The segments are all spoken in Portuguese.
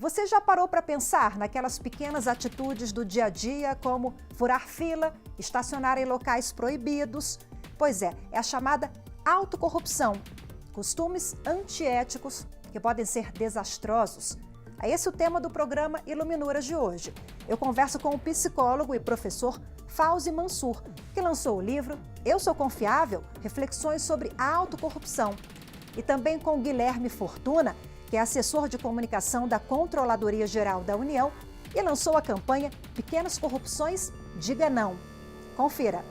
Você já parou para pensar naquelas pequenas atitudes do dia a dia, como furar fila, estacionar em locais proibidos? Pois é a chamada autocorrupção, costumes antiéticos que podem ser desastrosos. É esse o tema do programa Iluminuras de hoje. Eu converso com o psicólogo e professor Fauzi Mansur, que lançou o livro Eu Sou Confiável? Reflexões sobre a autocorrupção. E também com Guilherme Fortuna, que é assessor de comunicação da Controladoria Geral da União e lançou a campanha Pequenas Corrupções, Diga Não. Confira.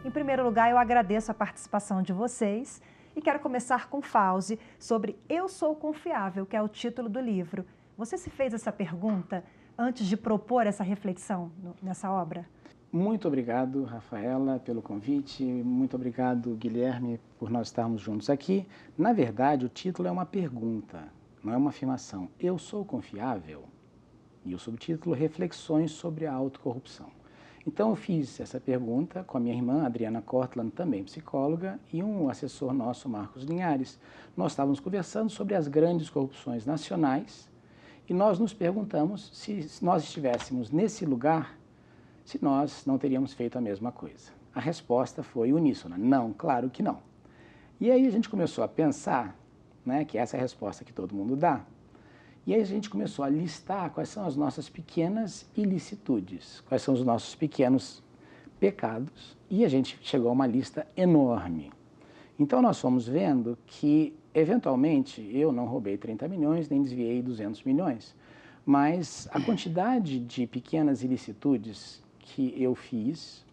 Em primeiro lugar, eu agradeço a participação de vocês e quero começar com Fauzi sobre Eu Sou Confiável, que é o título do livro. Você se fez essa pergunta antes de propor essa reflexão nessa obra? Muito obrigado, Rafaela, pelo convite. Muito obrigado, Guilherme, por nós estarmos juntos aqui. Na verdade, o título é uma pergunta, não é uma afirmação. Eu sou confiável? E o subtítulo, Reflexões sobre a Autocorrupção. Então, eu fiz essa pergunta com a minha irmã, Adriana Cortland, também psicóloga, e um assessor nosso, Marcos Linhares. Nós estávamos conversando sobre as grandes corrupções nacionais e nós nos perguntamos se nós estivéssemos nesse lugar, se nós não teríamos feito a mesma coisa. A resposta foi uníssona, não, claro que não. E aí a gente começou a pensar, né, que essa é a resposta que todo mundo dá, e aí a gente começou a listar quais são as nossas pequenas ilicitudes, quais são os nossos pequenos pecados, e a gente chegou a uma lista enorme. Então nós fomos vendo que, eventualmente, eu não roubei 30 milhões, nem desviei 200 milhões, mas a quantidade de pequenas ilicitudes que eu fiz,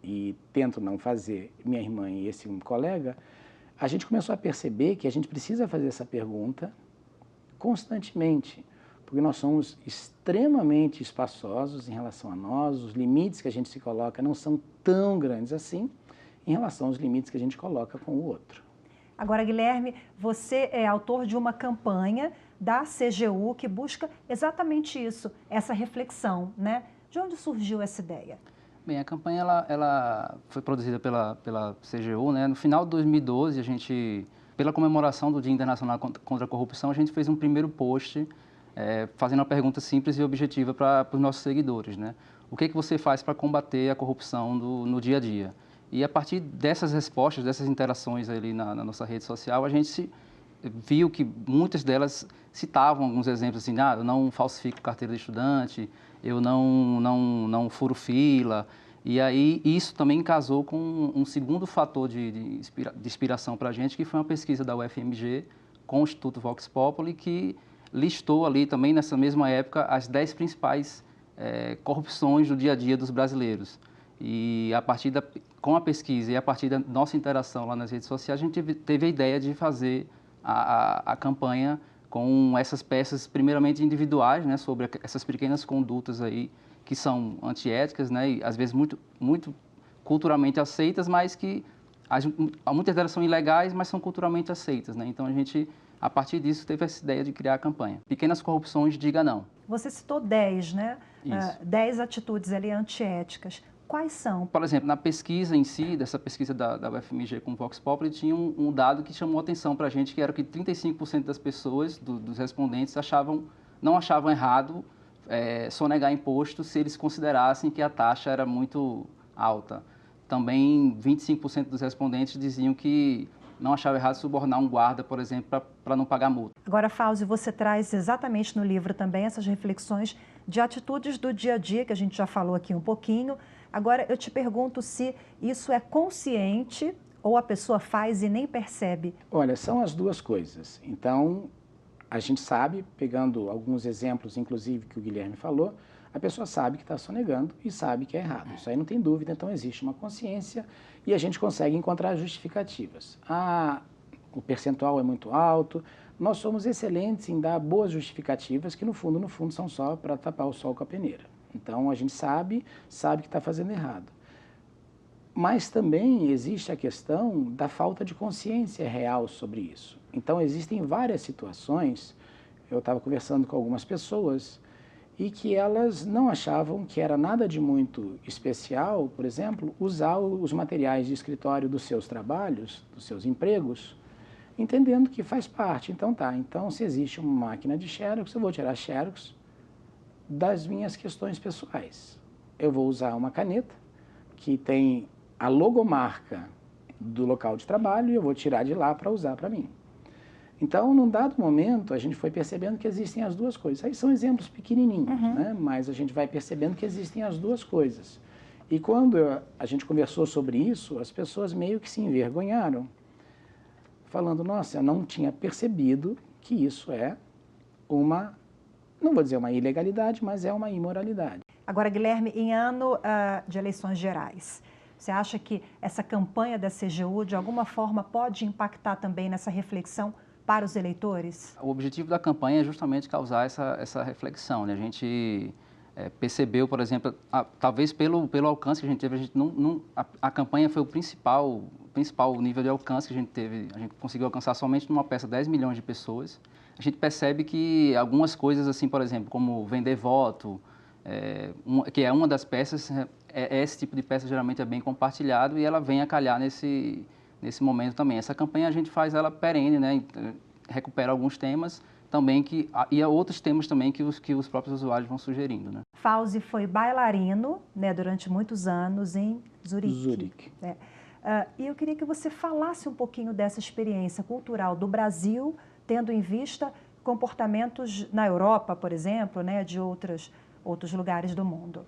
e tento não fazer, minha irmã e esse colega, a gente começou a perceber que a gente precisa fazer essa pergunta constantemente, porque nós somos extremamente espaçosos em relação a nós, os limites que a gente se coloca não são tão grandes assim em relação aos limites que a gente coloca com o outro. Agora, Guilherme, você é autor de uma campanha da CGU que busca exatamente isso, essa reflexão, né? De onde surgiu essa ideia? Bem, a campanha ela foi produzida pela CGU, né? No final de 2012, a gente, pela comemoração do Dia Internacional contra a Corrupção, a gente fez um primeiro post fazendo uma pergunta simples e objetiva para os nossos seguidores, né? O que você faz para combater a corrupção no dia a dia? E a partir dessas respostas, dessas interações ali na nossa rede social, a gente viu que muitas delas citavam alguns exemplos assim, eu não falsifico carteira de estudante, eu não furo fila. E aí isso também casou com um segundo fator de inspiração para a gente, que foi uma pesquisa da UFMG com o Instituto Vox Populi, que listou ali também nessa mesma época as 10 principais corrupções do dia a dia dos brasileiros. E com a pesquisa e a partir da nossa interação lá nas redes sociais, a gente teve a ideia de fazer a campanha com essas peças, primeiramente individuais, né, sobre essas pequenas condutas aí que são antiéticas, né, e às vezes muito culturalmente aceitas, mas que muitas delas são ilegais, mas são culturalmente aceitas, né? Então a gente, a partir disso, teve essa ideia de criar a campanha. Pequenas corrupções, diga não. Você citou 10, né? Isso. 10 atitudes ali antiéticas. Quais são? Por exemplo, na pesquisa em si, dessa pesquisa da UFMG com o Vox Populi, tinha um dado que chamou a atenção para a gente, que era que 35% das pessoas, dos respondentes, não achavam errado sonegar imposto se eles considerassem que a taxa era muito alta. Também 25% dos respondentes diziam que não achava errado subornar um guarda, por exemplo, para não pagar multa. Agora, Fauzi, você traz exatamente no livro também essas reflexões de atitudes do dia a dia, que a gente já falou aqui um pouquinho. Agora, eu te pergunto se isso é consciente ou a pessoa faz e nem percebe. Olha, são as duas coisas. Então, a gente sabe, pegando alguns exemplos, inclusive, que o Guilherme falou, a pessoa sabe que está sonegando e sabe que é errado. Isso aí não tem dúvida, então existe uma consciência e a gente consegue encontrar justificativas. O percentual é muito alto, nós somos excelentes em dar boas justificativas que, no fundo, são só para tapar o sol com a peneira. Então, a gente sabe que está fazendo errado. Mas também existe a questão da falta de consciência real sobre isso. Então, existem várias situações, eu estava conversando com algumas pessoas, e que elas não achavam que era nada de muito especial, por exemplo, usar os materiais de escritório dos seus trabalhos, dos seus empregos, entendendo que faz parte. Então tá, então se existe uma máquina de xerox, eu vou tirar xerox das minhas questões pessoais. Eu vou usar uma caneta que tem a logomarca do local de trabalho e eu vou tirar de lá para usar para mim. Então, num dado momento, a gente foi percebendo que existem as duas coisas. Aí são exemplos pequenininhos, né? Mas a gente vai percebendo que existem as duas coisas. E quando a gente conversou sobre isso, as pessoas meio que se envergonharam, falando, nossa, eu não tinha percebido que isso é uma, não vou dizer uma ilegalidade, mas é uma imoralidade. Agora, Guilherme, em ano de eleições gerais, você acha que essa campanha da CGU, de alguma forma, pode impactar também nessa reflexão para os eleitores? O objetivo da campanha é justamente causar essa reflexão, né? A gente percebeu, por exemplo, talvez pelo alcance que a gente teve, a campanha foi o principal nível de alcance que a gente teve. A gente conseguiu alcançar somente numa peça 10 milhões de pessoas. A gente percebe que algumas coisas, assim, por exemplo, como vender voto, que é uma das peças, esse tipo de peça geralmente é bem compartilhado e ela vem a calhar nesse momento também. Essa campanha a gente faz ela perene, né? Recupera alguns temas também e há outros temas também que os próprios usuários vão sugerindo, né? Fauzi foi bailarino, né, durante muitos anos em Zurique. Né? E eu queria que você falasse um pouquinho dessa experiência cultural do Brasil, tendo em vista comportamentos na Europa, por exemplo, né, de outros lugares do mundo.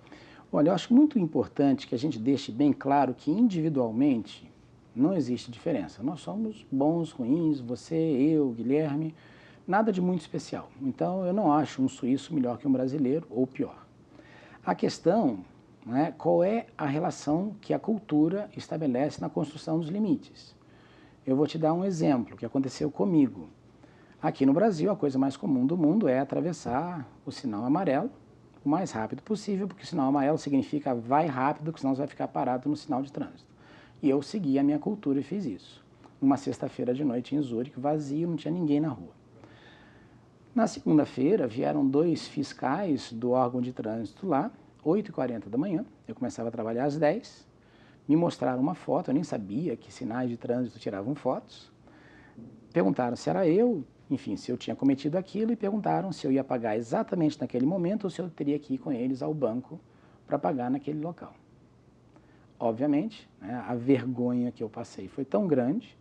Olha, eu acho muito importante que a gente deixe bem claro que individualmente não existe diferença. Nós somos bons, ruins, você, eu, Guilherme, nada de muito especial. Então, eu não acho um suíço melhor que um brasileiro ou pior. A questão, né, qual é a relação que a cultura estabelece na construção dos limites. Eu vou te dar um exemplo que aconteceu comigo. Aqui no Brasil, a coisa mais comum do mundo é atravessar o sinal amarelo o mais rápido possível, porque o sinal amarelo significa vai rápido, porque senão você vai ficar parado no sinal de trânsito. E eu segui a minha cultura e fiz isso. Uma sexta-feira de noite em Zurique, vazio, não tinha ninguém na rua. Na segunda-feira, vieram 2 fiscais do órgão de trânsito lá, 8h40 da manhã, eu começava a trabalhar às 10h, me mostraram uma foto, eu nem sabia que sinais de trânsito tiravam fotos, perguntaram se era eu, enfim, se eu tinha cometido aquilo e perguntaram se eu ia pagar exatamente naquele momento ou se eu teria que ir com eles ao banco para pagar naquele local. Obviamente, né, a vergonha que eu passei foi tão grande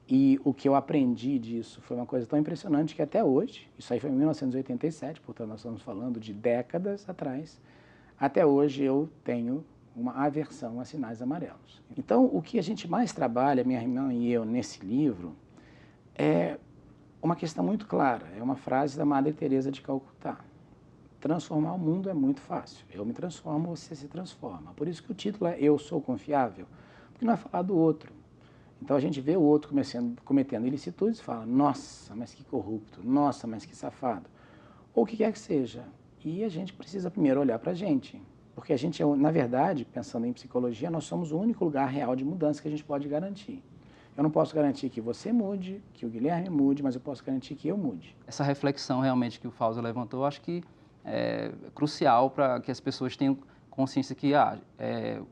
e o que eu aprendi disso foi uma coisa tão impressionante que até hoje, isso aí foi em 1987, portanto nós estamos falando de décadas atrás, até hoje eu tenho uma aversão a sinais amarelos. Então, o que a gente mais trabalha, minha irmã e eu, nesse livro, é uma questão muito clara, é uma frase da Madre Teresa de Calcutá. Transformar o mundo é muito fácil. Eu me transformo, você se transforma. Por isso que o título é Eu Sou Confiável, porque não é falar do outro. Então a gente vê o outro cometendo ilicitudes e fala, nossa, mas que corrupto, nossa, mas que safado. Ou o que quer que seja. E a gente precisa primeiro olhar para a gente. Porque a gente, na verdade, pensando em psicologia, nós somos o único lugar real de mudança que a gente pode garantir. Eu não posso garantir que você mude, que o Guilherme mude, mas eu posso garantir que eu mude. Essa reflexão realmente que o Fauzi levantou, eu acho que é crucial para que as pessoas tenham consciência que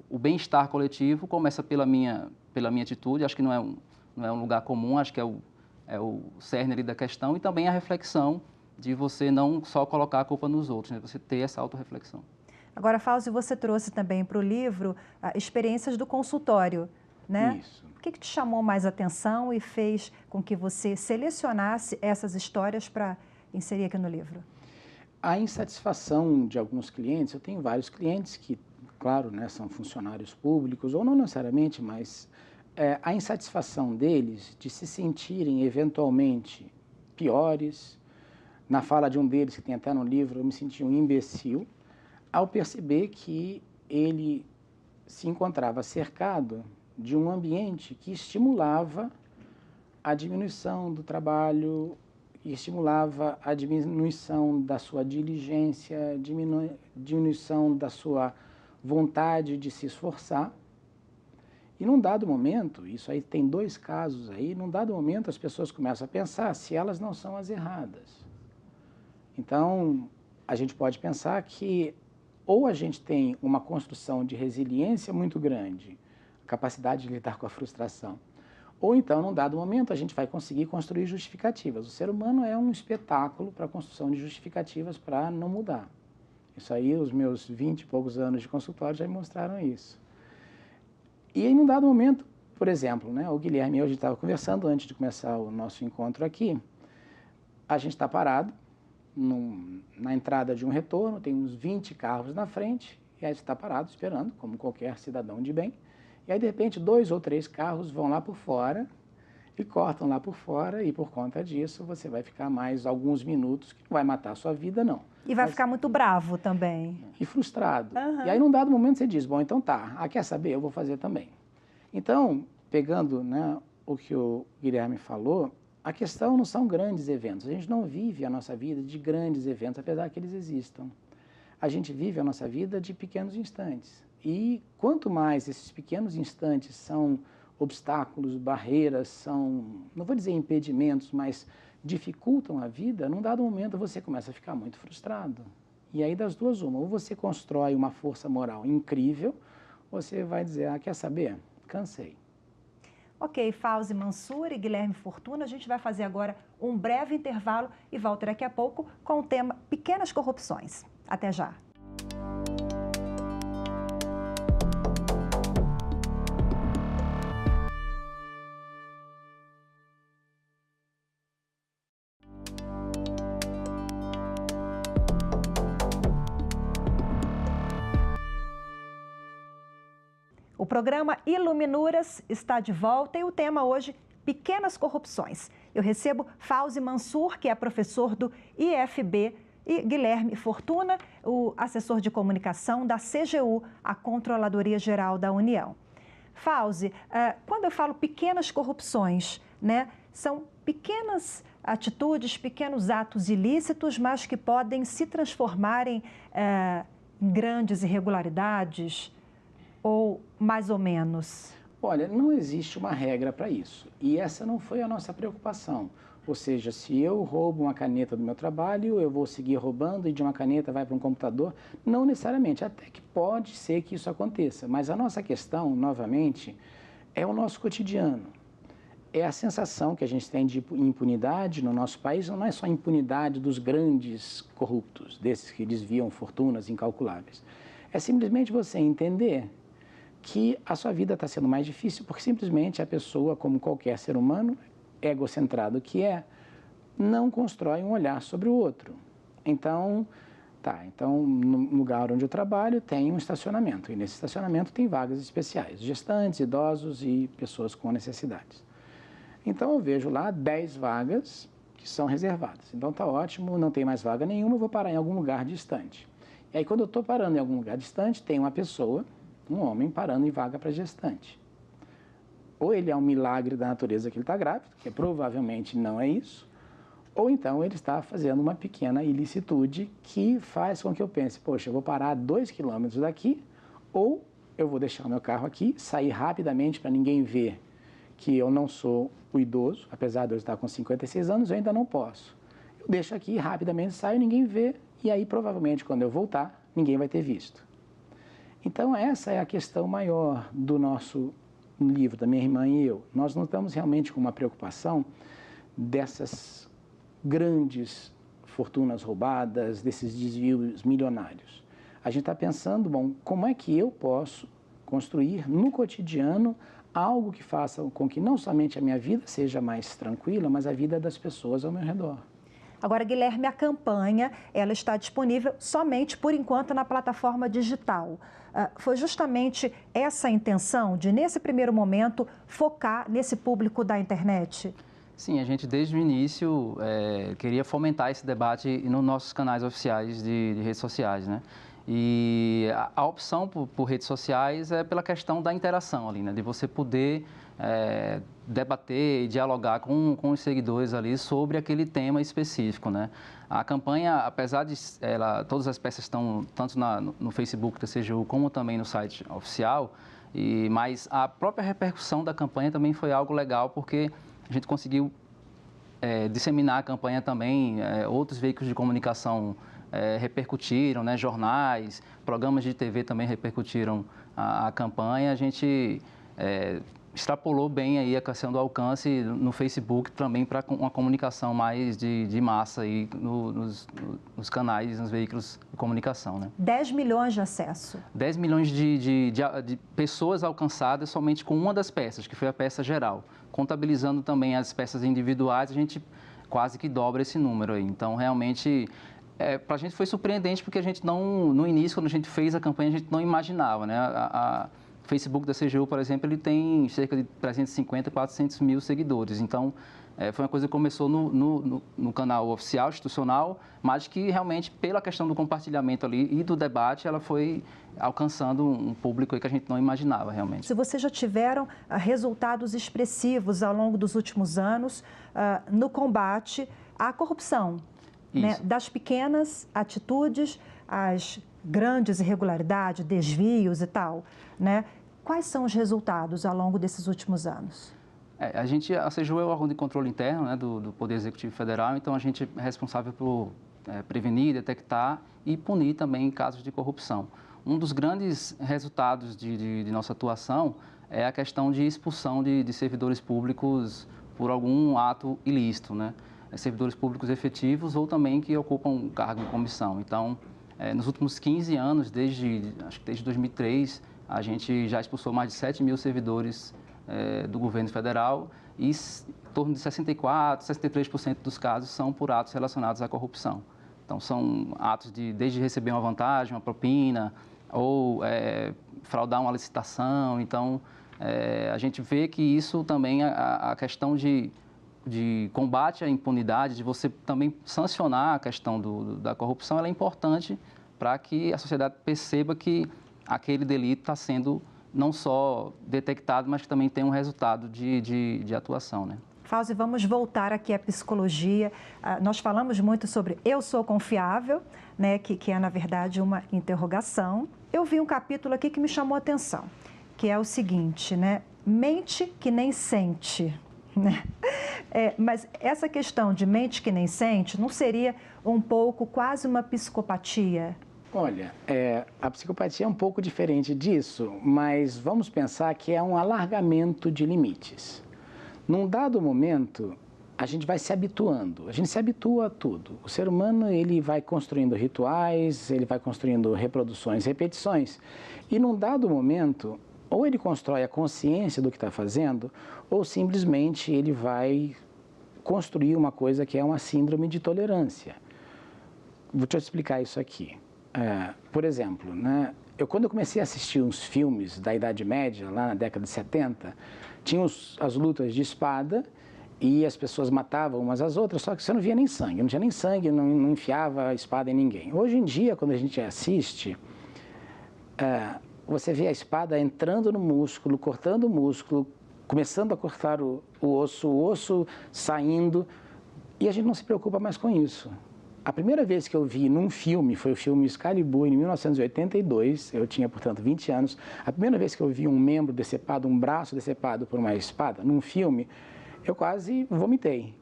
o bem-estar coletivo começa pela minha atitude, acho que não é um lugar comum, acho que é o cerne ali da questão, e também a reflexão de você não só colocar a culpa nos outros, né? Você ter essa autorreflexão. Agora, Fauzi, você trouxe também para o livro experiências do consultório, né? Isso. O que te chamou mais atenção e fez com que você selecionasse essas histórias para inserir aqui no livro? A insatisfação de alguns clientes, eu tenho vários clientes que, claro, né, são funcionários públicos, ou não necessariamente, mas a insatisfação deles de se sentirem eventualmente piores. Na fala de um deles, que tem até no livro, eu me senti um imbecil, ao perceber que ele se encontrava cercado de um ambiente que estimulava a diminuição do trabalho, e estimulava a diminuição da sua diligência, diminuição da sua vontade de se esforçar. E num dado momento, isso aí tem 2 casos aí, num dado momento as pessoas começam a pensar se elas não são as erradas. Então, a gente pode pensar que ou a gente tem uma construção de resiliência muito grande, capacidade de lidar com a frustração, Ou então, num dado momento, a gente vai conseguir construir justificativas. O ser humano é um espetáculo para a construção de justificativas para não mudar. Isso aí, os meus 20 e poucos anos de consultório já me mostraram isso. E aí, num dado momento, por exemplo, né, o Guilherme e eu, a gente estava conversando antes de começar o nosso encontro aqui, a gente está parado na entrada de um retorno, tem uns 20 carros na frente, e aí você está parado esperando, como qualquer cidadão de bem, e aí de repente 2 ou 3 carros vão lá por fora e cortam lá por fora, e por conta disso você vai ficar mais alguns minutos, que não vai matar a sua vida, não. E vai ficar muito bravo também. E frustrado. Uhum. E aí num dado momento você diz, bom, então tá, quer saber? Eu vou fazer também. Então, pegando, né, o que o Guilherme falou, a questão não são grandes eventos. A gente não vive a nossa vida de grandes eventos, apesar que eles existam. A gente vive a nossa vida de pequenos instantes. E quanto mais esses pequenos instantes são obstáculos, barreiras, são, não vou dizer impedimentos, mas dificultam a vida, num dado momento você começa a ficar muito frustrado. E aí das duas uma, ou você constrói uma força moral incrível, ou você vai dizer, quer saber? Cansei. Ok, Fauzi Mansur e Guilherme Fortuna, a gente vai fazer agora um breve intervalo e volta daqui a pouco com o tema Pequenas Corrupções. Até já. O programa Iluminuras está de volta e o tema hoje, Pequenas Corrupções. Eu recebo Fauzi Mansur, que é professor do IFB, e Guilherme Fortuna, o assessor de comunicação da CGU, a Controladoria Geral da União. Fauzi, quando eu falo pequenas corrupções, né, são pequenas atitudes, pequenos atos ilícitos, mas que podem se transformar em grandes irregularidades, ou mais ou menos? Olha, não existe uma regra para isso. E essa não foi a nossa preocupação. Ou seja, se eu roubo uma caneta do meu trabalho, eu vou seguir roubando e de uma caneta vai para um computador? Não necessariamente, até que pode ser que isso aconteça. Mas a nossa questão, novamente, é o nosso cotidiano. É a sensação que a gente tem de impunidade no nosso país, não é só a impunidade dos grandes corruptos, desses que desviam fortunas incalculáveis. É simplesmente você entender que a sua vida está sendo mais difícil porque simplesmente a pessoa, como qualquer ser humano, egocentrado que é, não constrói um olhar sobre o outro. Então, no lugar onde eu trabalho tem um estacionamento e nesse estacionamento tem vagas especiais, gestantes, idosos e pessoas com necessidades. Então eu vejo lá 10 vagas que são reservadas. Então tá ótimo, não tem mais vaga nenhuma, eu vou parar em algum lugar distante. E aí quando eu estou parando em algum lugar distante, tem uma pessoa, um homem parando em vaga para gestante. Ou ele é um milagre da natureza que ele está grávido, que provavelmente não é isso, ou então ele está fazendo uma pequena ilicitude que faz com que eu pense, poxa, eu vou parar a 2 quilômetros daqui, ou eu vou deixar o meu carro aqui, sair rapidamente para ninguém ver que eu não sou o idoso, apesar de eu estar com 56 anos, eu ainda não posso. Eu deixo aqui, rapidamente saio, ninguém vê, e aí provavelmente quando eu voltar, ninguém vai ter visto. Então, essa é a questão maior do nosso livro, da minha irmã e eu. Nós não estamos realmente com uma preocupação dessas grandes fortunas roubadas, desses desvios milionários. A gente está pensando, bom, como é que eu posso construir no cotidiano algo que faça com que não somente a minha vida seja mais tranquila, mas a vida das pessoas ao meu redor. Agora, Guilherme, a campanha ela está disponível somente, por enquanto, na plataforma digital. Foi justamente essa a intenção de, nesse primeiro momento, focar nesse público da internet? Sim, a gente desde o início queria fomentar esse debate nos nossos canais oficiais de redes sociais, né? E a opção por redes sociais é pela questão da interação ali, né? De você poder debater e dialogar com os seguidores ali sobre aquele tema específico, né? A campanha, apesar de todas as peças estão tanto no Facebook da CGU como também no site oficial, mas a própria repercussão da campanha também foi algo legal porque a gente conseguiu disseminar a campanha também, outros veículos de comunicação repercutiram, né? Jornais, programas de TV também repercutiram a campanha. A gente extrapolou bem aí a questão do alcance no Facebook também para uma comunicação mais de massa aí nos canais, nos veículos de comunicação, né? 10 milhões de acesso. 10 milhões de pessoas alcançadas somente com uma das peças, que foi a peça geral. Contabilizando também as peças individuais, a gente quase que dobra esse número aí. Então, realmente, para a gente foi surpreendente, porque a gente não, no início, quando a gente fez a campanha, a gente não imaginava, né? O Facebook da CGU, por exemplo, ele tem cerca de 350, 400 mil seguidores. Então, foi uma coisa que começou no canal oficial, institucional, mas que realmente, pela questão do compartilhamento ali e do debate, ela foi alcançando um público aí que a gente não imaginava realmente. Se vocês já tiveram resultados expressivos ao longo dos últimos anos no combate à corrupção, né? Das pequenas atitudes às grandes irregularidades, desvios e tal, né? Quais são os resultados ao longo desses últimos anos? A CGU é o órgão de controle interno, né, do Poder Executivo Federal, então a gente é responsável por prevenir, detectar e punir também casos de corrupção. Um dos grandes resultados de nossa atuação é a questão de expulsão de servidores públicos por algum ato ilícito, né? Servidores públicos efetivos ou também que ocupam cargo em comissão. Então, nos últimos 15 anos, acho que desde 2003, a gente já expulsou mais de 7 mil servidores do governo federal e em torno de 64%, 63% dos casos são por atos relacionados à corrupção. Então, são atos desde receber uma vantagem, uma propina ou fraudar uma licitação. Então, a gente vê que isso também, a questão de combate à impunidade, de você também sancionar a questão da corrupção, ela é importante para que a sociedade perceba que aquele delito está sendo não só detectado, mas que também tem um resultado de atuação, né? Fauzi, vamos voltar aqui à psicologia. Nós falamos muito sobre eu sou confiável, né, que é, na verdade, uma interrogação. Eu vi um capítulo aqui que me chamou a atenção, que é o seguinte, né? Mente que nem sente, né? Mas essa questão de mente que nem sente não seria um pouco quase uma psicopatia? Olha, a psicopatia é um pouco diferente disso, mas vamos pensar que é um alargamento de limites. Num dado momento, a gente vai se habituando, a gente se habitua a tudo. O ser humano, ele vai construindo rituais, ele vai construindo reproduções, repetições, e num dado momento, ou ele constrói a consciência do que está fazendo, ou simplesmente ele vai construir uma coisa que é uma síndrome de tolerância. Vou te explicar isso aqui. Por exemplo, né, quando eu comecei a assistir uns filmes da Idade Média, lá na década de 70, tinham as lutas de espada e as pessoas matavam umas às outras, só que você não via nem sangue, não tinha nem sangue, não enfiava a espada em ninguém. Hoje em dia, quando a gente assiste, você vê a espada entrando no músculo, cortando o músculo, começando a cortar o osso saindo, e a gente não se preocupa mais com isso. A primeira vez que eu vi num filme, foi o filme Excalibur, em 1982, eu tinha, portanto, 20 anos. A primeira vez que eu vi um membro decepado, um braço decepado por uma espada, num filme, eu quase vomitei.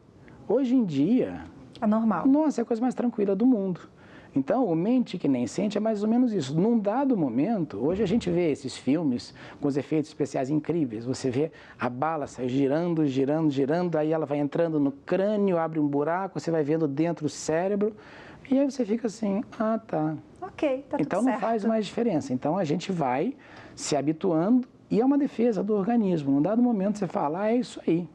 Hoje em dia... É normal. Nossa, é a coisa mais tranquila do mundo. Então, o mente que nem sente é mais ou menos isso. Num dado momento, hoje a gente vê esses filmes com os efeitos especiais incríveis. Você vê a bala sai girando, girando, girando, aí ela vai entrando no crânio, abre um buraco, você vai vendo dentro o cérebro, e aí você fica assim, tá. Ok, tá tudo então certo. Não faz mais diferença. Então a gente vai se habituando e é uma defesa do organismo. Num dado momento você fala, é isso aí.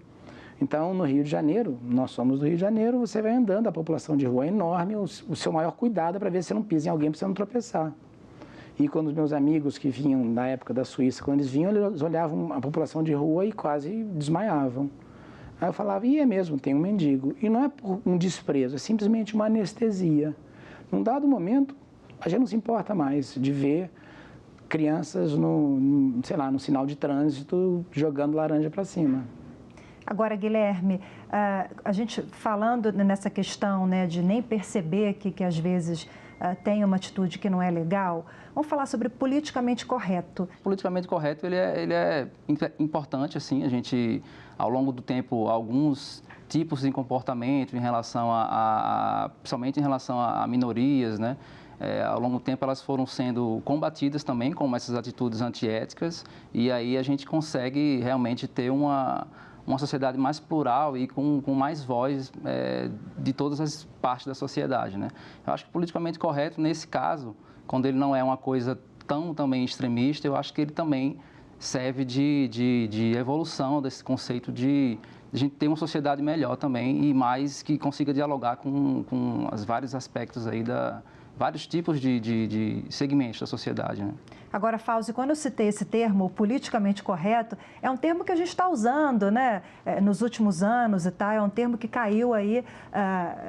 Então, no Rio de Janeiro, nós somos do Rio de Janeiro, você vai andando, a população de rua é enorme, o seu maior cuidado é para ver se você não pisa em alguém, para você não tropeçar. E quando os meus amigos que vinham na época da Suíça, quando eles vinham, eles olhavam a população de rua e quase desmaiavam. Aí eu falava, é mesmo, tem um mendigo. E não é por um desprezo, é simplesmente uma anestesia. Num dado momento, a gente não se importa mais de ver crianças no sinal de trânsito jogando laranja para cima. Agora, Guilherme, a gente falando nessa questão, né, de nem perceber que às vezes tem uma atitude que não é legal, vamos falar sobre politicamente correto. Politicamente correto, ele é importante, assim, a gente, ao longo do tempo, alguns tipos de comportamento em relação principalmente em relação a minorias, né, ao longo do tempo elas foram sendo combatidas também, como essas atitudes antiéticas, e aí a gente consegue realmente ter uma sociedade mais plural e com mais voz de todas as partes da sociedade, né? Eu acho que politicamente correto, nesse caso, quando ele não é uma coisa tão também extremista, eu acho que ele também serve de evolução desse conceito de a gente ter uma sociedade melhor também e mais que consiga dialogar com os vários aspectos aí vários tipos de segmentos da sociedade, né? Agora, Fauzi, quando eu citei esse termo, politicamente correto, é um termo que a gente está usando, né, nos últimos anos e tal, é um termo que caiu aí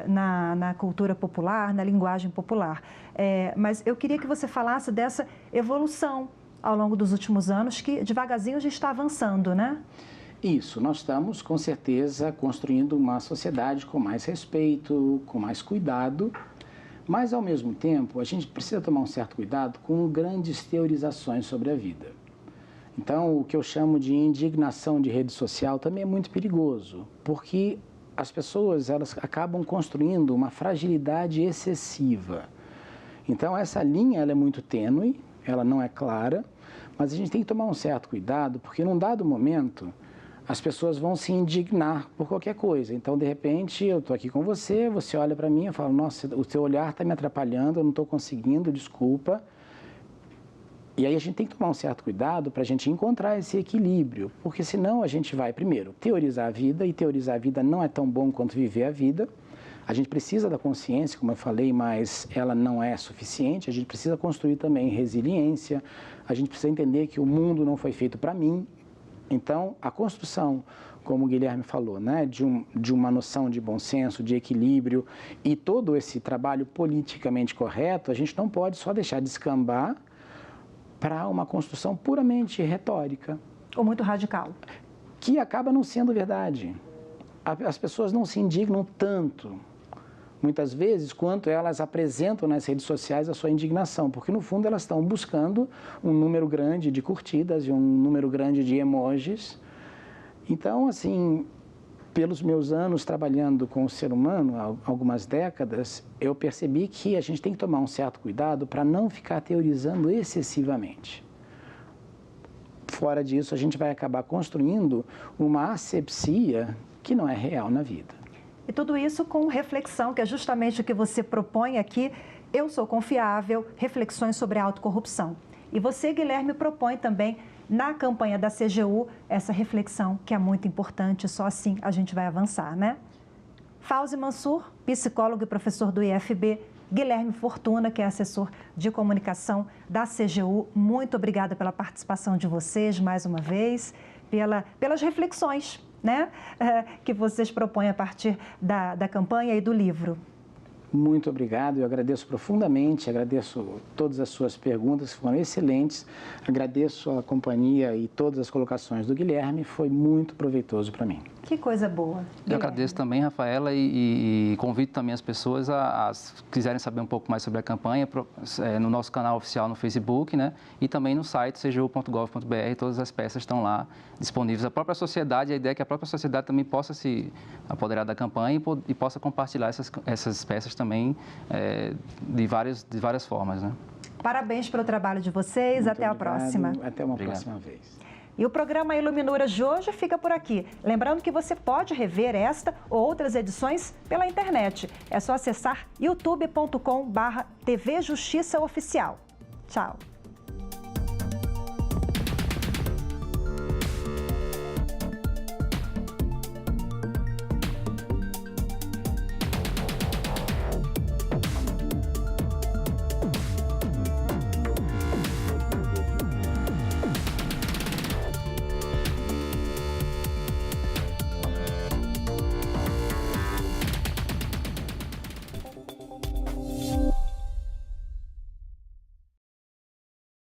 na cultura popular, na linguagem popular. Mas eu queria que você falasse dessa evolução ao longo dos últimos anos, que devagarzinho a gente está avançando, né? Isso, nós estamos com certeza construindo uma sociedade com mais respeito, com mais cuidado, mas ao mesmo tempo a gente precisa tomar um certo cuidado com grandes teorizações sobre a vida. Então, o que eu chamo de indignação de rede social também é muito perigoso, porque as pessoas elas acabam construindo uma fragilidade excessiva. Então, essa linha ela é muito tênue, ela não é clara, mas a gente tem que tomar um certo cuidado, porque num dado momento as pessoas vão se indignar por qualquer coisa. Então, de repente, eu estou aqui com você, você olha para mim e fala, nossa, o teu olhar está me atrapalhando, eu não estou conseguindo, desculpa. E aí a gente tem que tomar um certo cuidado para a gente encontrar esse equilíbrio, porque senão a gente vai, primeiro, teorizar a vida, e teorizar a vida não é tão bom quanto viver a vida. A gente precisa da consciência, como eu falei, mas ela não é suficiente. A gente precisa construir também resiliência, a gente precisa entender que o mundo não foi feito para mim. Então, a construção, como o Guilherme falou, né, de uma noção de bom senso, de equilíbrio e todo esse trabalho politicamente correto, a gente não pode só deixar descambar para uma construção puramente retórica. Ou muito radical. Que acaba não sendo verdade. As pessoas não se indignam tanto, muitas vezes, quanto elas apresentam nas redes sociais a sua indignação, porque no fundo elas estão buscando um número grande de curtidas e um número grande de emojis. Então, assim, pelos meus anos trabalhando com o ser humano, há algumas décadas, eu percebi que a gente tem que tomar um certo cuidado para não ficar teorizando excessivamente. Fora disso, a gente vai acabar construindo uma asepsia que não é real na vida. E tudo isso com reflexão, que é justamente o que você propõe aqui. Eu sou confiável, reflexões sobre a autocorrupção. E você, Guilherme, propõe também na campanha da CGU essa reflexão que é muito importante, só assim a gente vai avançar, né? Fauzi Mansur, psicólogo e professor do IFB, Guilherme Fortuna, que é assessor de comunicação da CGU, muito obrigada pela participação de vocês mais uma vez, pelas reflexões, né, que vocês propõem a partir da campanha e do livro. Muito obrigado, eu agradeço profundamente, agradeço todas as suas perguntas, que foram excelentes, agradeço a companhia e todas as colocações do Guilherme, foi muito proveitoso para mim. Que coisa boa. Eu agradeço também, Rafaela, e convido também as pessoas a quiserem saber um pouco mais sobre a campanha, no nosso canal oficial no Facebook, né? E também no site cgu.gov.br, todas as peças estão lá disponíveis. A própria sociedade, a ideia é que a própria sociedade também possa se apoderar da campanha e possa compartilhar essas peças também de várias formas, né? Parabéns pelo trabalho de vocês, muito até obrigado, a próxima. Até uma próxima vez. E o programa Iluminuras de hoje fica por aqui. Lembrando que você pode rever esta ou outras edições pela internet. É só acessar youtube.com/TV Justiça Oficial. Tchau.